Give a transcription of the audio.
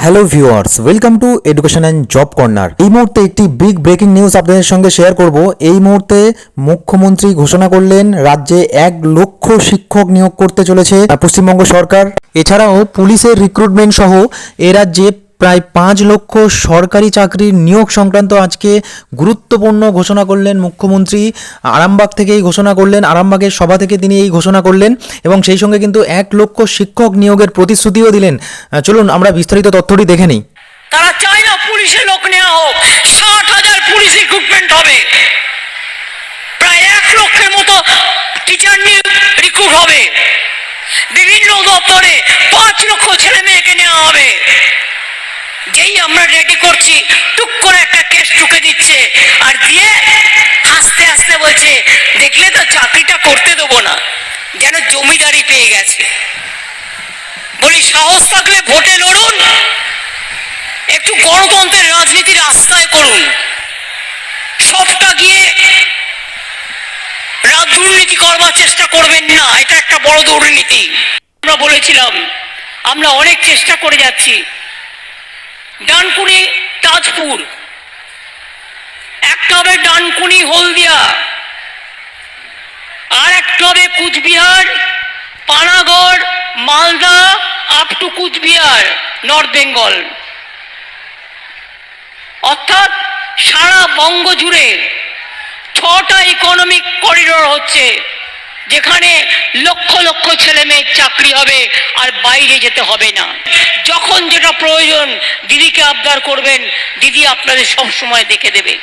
Hello viewers, welcome to education and job corner. এই মুহূর্তে একটি বিগ ব্রেকিং নিউজ আপনাদের সঙ্গে শেয়ার করব। এই মুহূর্তে মুখ্যমন্ত্রী ঘোষণা করলেন রাজ্যে 1,00,000 শিক্ষক নিয়োগ করতে চলেছে পশ্চিমবঙ্গ সরকার। এছাড়াও পুলিশের রিক্রুটমেন্ট সহ এ রাজ্যে প্রায় 5 লক্ষ সরকারি চাকরির নিয়োগ সংক্রান্ত আজকে গুরুত্বপূর্ণ ঘোষণা করলেন মুখ্যমন্ত্রী। আরামবাগ থেকে এই ঘোষণা করলেন, আরামবাগের সভা থেকে তিনি এই ঘোষণা করলেন এবং সেই সঙ্গে কিন্তু 1,00,000 শিক্ষক নিয়োগের প্রতিশ্রুতিও দিলেন। চলুন আমরা বিস্তারিত তথ্যটি দেখে নিই। তারা চায় না পুলিশে লোক নেওয়া হোক, 60,000 পুলিশ রিক্রুটমেন্ট হবে, প্রায় 1 লক্ষের মতো টিচার নিয়ে রিক্রুট হবে, বিভিন্ন দপ্তরে 5 লক্ষ ছেলে মেয়েকে নেওয়া হবে। যেই আমরা রেডি করছি টুক করে একটা কেস ঢুকে দিচ্ছে আর দিয়ে হাসতে হাসতে বলছে দেখলে তো চাকরিটা করতে দেবো না, যেন জমিদারি পেয়ে গেছে। বলি সাহস থাকলে ভোটে লড়ুন, একটু গণতন্ত্রের রাজনীতির আস্থায় করুন, সবটা গিয়ে দুর্নীতি করবার চেষ্টা করবেন না, এটা একটা বড় দুর্নীতি। আমরা বলেছিলাম আমরা অনেক চেষ্টা করে যাচ্ছি। ডানকুনি তাজপুর, একটা হবে ডানকুনি হলদিয়া, আর একটা হবে Coochbehar, Panagarh, Malda up to Coochbehar, north Bengal. অর্থাৎ সারা বঙ্গ জুড়ে 6টা ইকোনমিক করিডোর হচ্ছে, যেখানে লক্ষ লক্ষ ছেলে মেয়ের চাকরি হবে আর বাইরে যেতে হবে না। যখন যেটা প্রয়োজন দিদিকে আবদার করবেন, দিদি আপনাদের সব সময় দেখে দেবে।